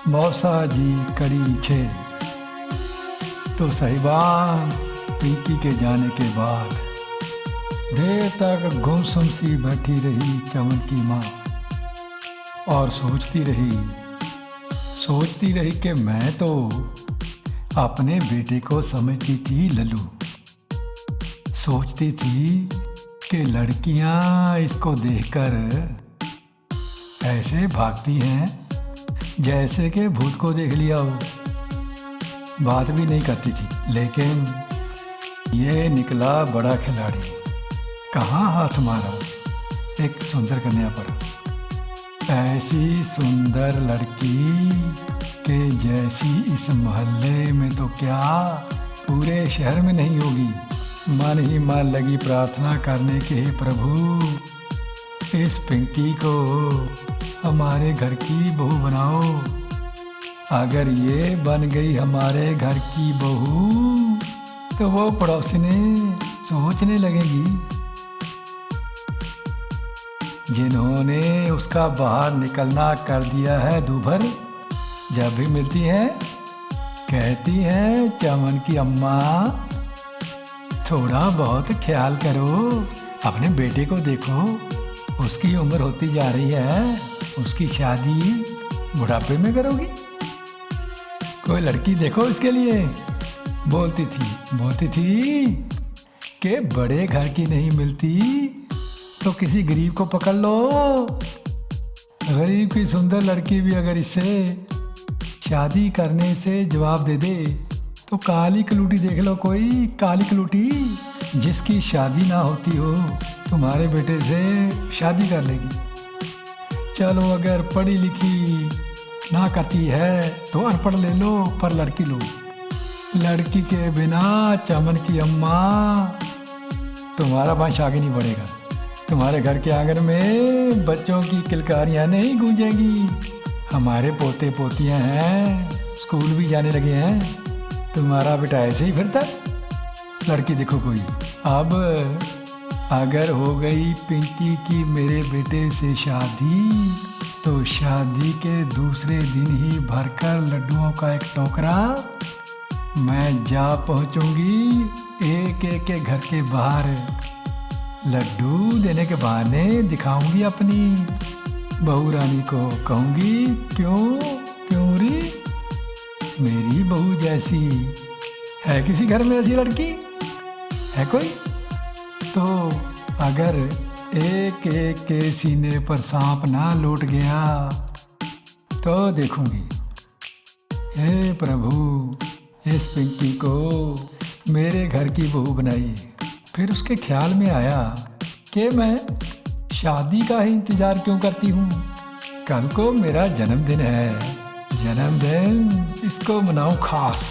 मौसा जी कड़ी छे। तो साहिबान पिंकी के जाने के बाद देर तक गुमसुम सी बैठी रही चमन की माँ और सोचती रही कि मैं तो अपने बेटे को समझती थी लल्लू। सोचती थी कि लड़कियां इसको देखकर ऐसे भागती हैं जैसे कि भूत को देख लिया हो। बात भी नहीं करती थी, लेकिन ये निकला बड़ा खिलाड़ी। कहाँ हाथ मारा एक सुंदर कन्या पर। ऐसी सुंदर लड़की के जैसी इस मोहल्ले में तो क्या पूरे शहर में नहीं होगी। मन ही मन लगी प्रार्थना करने के, हे प्रभु इस पिंकी को हमारे घर की बहू बनाओ। अगर ये बन गई हमारे घर की बहू तो वो पड़ोसिने सोचने लगेगी जिन्होंने उसका बाहर निकलना कर दिया है दूभर। जब भी मिलती हैं कहती हैं, चमन की अम्मा थोड़ा बहुत ख्याल करो, अपने बेटे को देखो, उसकी उम्र होती जा रही है, उसकी शादी बुढ़ापे में करोगी। कोई लड़की देखो इसके लिए। बोलती थी कि बड़े घर की नहीं मिलती तो किसी गरीब को पकड़ लो। गरीब की सुंदर लड़की भी अगर इससे शादी करने से जवाब दे दे तो काली कलूटी देख लो, कोई काली कलूटी जिसकी शादी ना होती हो तुम्हारे बेटे से शादी कर लेगी। चलो अगर पढ़ी लिखी ना करती है तो अनपढ़ ले लो, पर लड़की लो। लड़की के बिना चमन की अम्मा तुम्हारा वंश आगे नहीं बढ़ेगा। तुम्हारे घर के आंगन में बच्चों की किलकारियाँ नहीं गूंजेंगी। हमारे पोते पोतियाँ हैं, स्कूल भी जाने लगे हैं, तुम्हारा बेटा ऐसे ही फिरता। लड़की देखो कोई। अब अगर हो गई पिंकी की मेरे बेटे से शादी तो शादी के दूसरे दिन ही भरकर लड्डुओं का एक टोकरा मैं जा पहुंचूंगी एक एक के घर के बाहर। लड्डू देने के बहाने दिखाऊंगी अपनी बहू रानी को। कहूंगी क्यों री मेरी बहू जैसी है किसी घर में ऐसी लड़की है कोई? तो अगर एक एक के सीने पर सांप ना लौट गया तो देखूंगी। हे प्रभु इस पिंकी को मेरे घर की बहू बनाई। फिर उसके ख्याल में आया कि मैं शादी का ही इंतज़ार क्यों करती हूँ। कल को मेरा जन्मदिन है, जन्मदिन इसको मनाऊँ खास।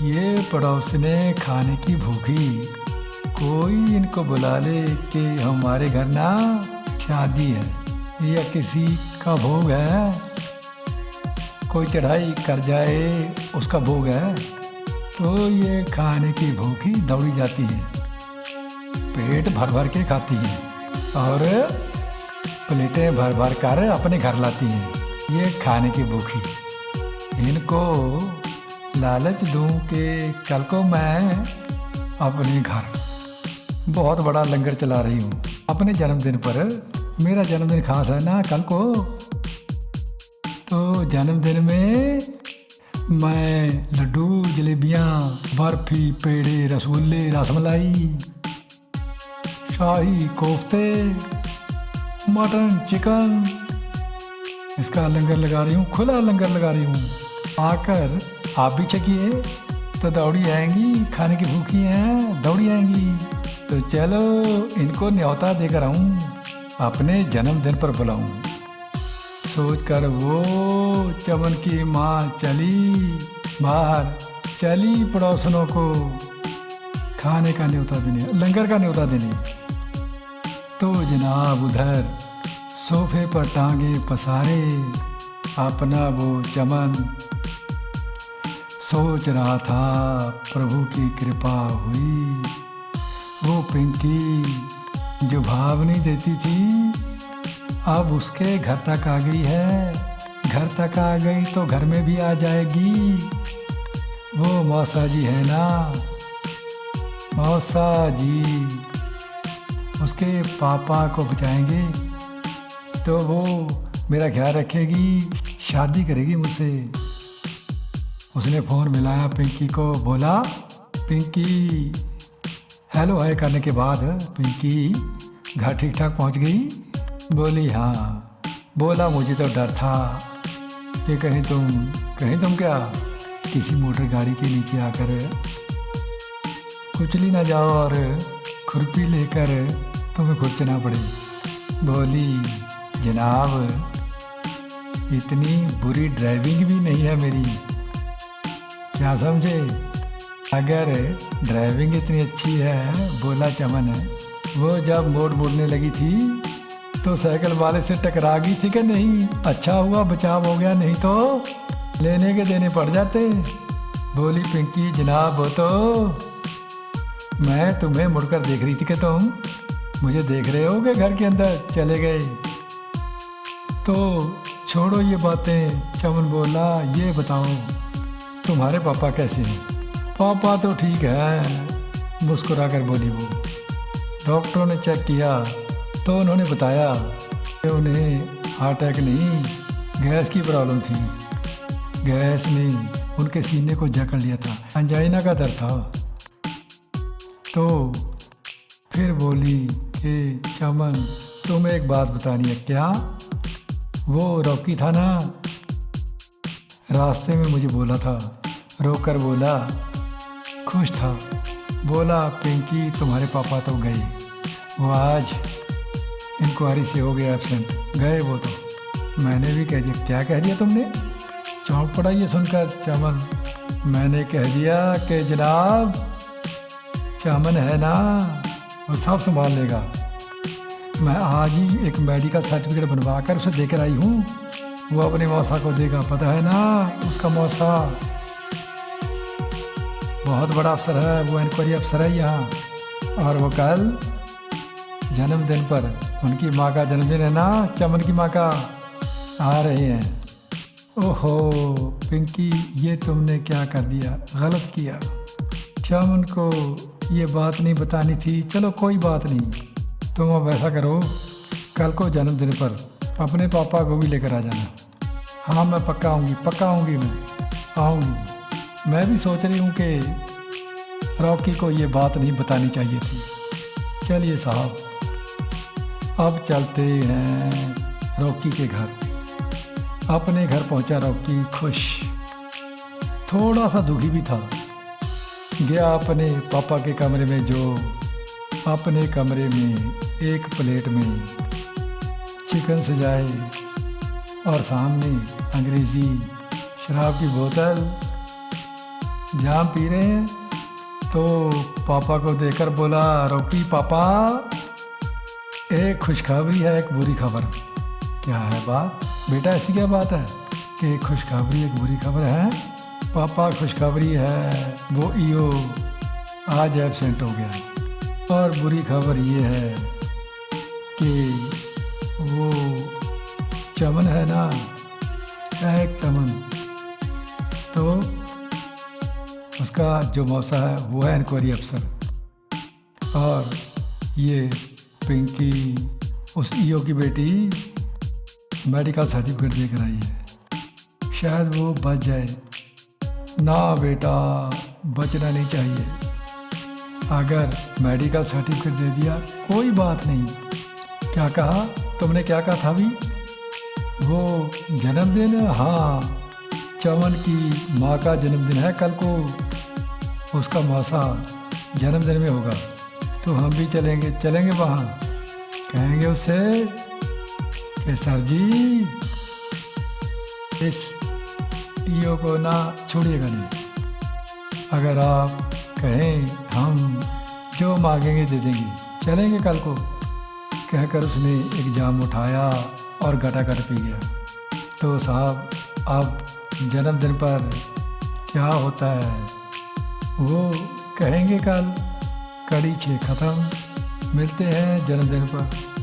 ये पड़ोसने खाने की भूखी, कोई इनको बुला ले कि हमारे घर ना शादी है या किसी का भोग है, कोई चढ़ाई कर जाए उसका भोग है, तो ये खाने की भूखी दौड़ी जाती है, पेट भर भर के खाती है और प्लेटें भर भर कर अपने घर लाती हैं। ये खाने की भूखी, इनको लालच दूं कि कल को मैं अपने घर बहुत बड़ा लंगर चला रही हूँ अपने जन्मदिन पर। मेरा जन्मदिन खास है ना कल को, तो जन्मदिन में मैं लड्डू, जलेबियाँ, बर्फी, पेड़े, रसगुल्ले, रसमलाई, शाही कोफ्ते, मटन, चिकन, इसका लंगर लगा रही हूँ, खुला लंगर लगा रही हूँ। आकर आप भी चखिए तो दौड़ी आएंगी, खाने की भूखी हैं दौड़ी आएंगी। तो चलो इनको न्योता देकर आऊँ, अपने जन्मदिन पर बुलाऊँ। सोचकर वो चमन की माँ चली बाहर, चली पड़ोसनों को खाने का न्योता देने, लंगर का न्योता देने। तो जनाब उधर सोफे पर टांगे पसारे अपना वो चमन सोच रहा था प्रभु की कृपा हुई। वो पिंकी जो भाव नहीं देती थी अब उसके घर तक आ गई है, घर तक आ गई तो घर में भी आ जाएगी। वो मौसा जी है ना, मौसा जी, उसके पापा को बचाएंगे तो वो मेरा ख्याल रखेगी, शादी करेगी मुझसे। उसने फ़ोन मिलाया पिंकी को, बोला पिंकी, हेलो हाय करने के बाद पिंकी घर ठीक ठाक पहुंच गई? बोली हाँ। बोला मुझे तो डर था कि कहीं तुम क्या किसी मोटर गाड़ी के नीचे आकर कुचली ना जाओ और खुरपी लेकर तुम्हें खुरचना पड़े। बोली जनाब, इतनी बुरी ड्राइविंग भी नहीं है मेरी, क्या समझे? अगर ड्राइविंग इतनी अच्छी है, बोला चमन, वो जब मोड़ने लगी थी तो साइकिल वाले से टकरा गई थी कि नहीं? अच्छा हुआ बचाव हो गया, नहीं तो लेने के देने पड़ जाते। बोली पिंकी जनाब, वो तो मैं तुम्हें मुड़कर देख रही थी कि तुम मुझे देख रहे हो कि घर के अंदर चले गए। तो छोड़ो ये बातें, चमन बोला ये बताओ तुम्हारे पापा कैसे हैं? पापा तो ठीक है, मुस्कुरा कर बोली वो। डॉक्टरों ने चेक किया तो उन्होंने बताया कि उन्हें हार्ट अटैक नहीं, गैस की प्रॉब्लम थी। गैस ने उनके सीने को जकड़ लिया था, अंजाइना का दर्द था। तो फिर बोली कि चमन, तुम्हें एक बात बतानी है। क्या? वो रॉकी था ना, रास्ते में मुझे बोला था, रोक कर बोला, खुश था। बोला पिंकी तुम्हारे पापा तो गए, वो आज इंक्वायरी से हो गया एब्सेंट, गए वो तो। मैंने भी कह दिया। क्या कह दिया तुमने? चौंक पड़ा ये सुनकर चमन। मैंने कह दिया कि जनाब, चमन है ना, वो सब संभाल लेगा। मैं आज ही एक मेडिकल सर्टिफिकेट बनवा कर उसे देकर आई हूँ, वो अपने मौसा को देगा। पता है ना, उसका मौसा बहुत बड़ा अफसर है, वो इंक्वायरी अफसर है यहाँ। और वो कल जन्मदिन पर, उनकी माँ का जन्मदिन है ना, चमन की माँ का, आ रहे हैं। ओहो पिंकी, ये तुमने क्या कर दिया, गलत किया। चमन को ये बात नहीं बतानी थी। चलो कोई बात नहीं, तुम अब ऐसा करो, कल को जन्मदिन पर अपने पापा को भी लेकर आ जाना। हाँ मैं पक्का आऊँगी, मैं आऊँगी। मैं भी सोच रही हूँ कि रॉकी को ये बात नहीं बतानी चाहिए थी। चलिए साहब, अब चलते हैं रॉकी के घर। अपने घर पहुंचा रॉकी खुश, थोड़ा सा दुखी भी था। गया अपने पापा के कमरे में, जो अपने कमरे में एक प्लेट में चिकन सजाए और सामने अंग्रेज़ी शराब की बोतल, जाम पी रहे हैं। तो पापा को देखकर बोला, रॉकी पापा, एक खुशखबरी है, एक बुरी खबर। क्या है बात? बेटा ऐसी क्या बात है कि एक खुशखबरी एक बुरी खबर है? पापा खुशखबरी है, वो ईओ आज एब्सेंट हो गया। और बुरी खबर ये है कि वो चमन है ना, एक चमन, तो उसका जो मौसा है वो है इंक्वायरी अफसर। और ये पिंकी उस ईओ की बेटी मेडिकल सर्टिफिकेट देकर आई है, शायद वो बच जाए। ना बेटा, बचना नहीं चाहिए। अगर मेडिकल सर्टिफिकेट दे दिया कोई बात नहीं। क्या कहा तुमने, क्या कहा था अभी? वो जन्मदिन, हाँ चमन की माँ का जन्मदिन है कल को, उसका मौसा जन्मदिन में होगा, तो हम भी चलेंगे वहाँ। कहेंगे उससे कि सर जी, इस ईओ को ना छोड़िएगा नहीं, अगर आप कहें हम जो मांगेंगे दे देंगे, चलेंगे कल को। कहकर उसने एक जाम उठाया और गटागट पी गया। तो साहब, अब जन्मदिन पर क्या होता है वो कहेंगे कल। कड़ी 6 ख़त्म। मिलते हैं जन्मदिन पर।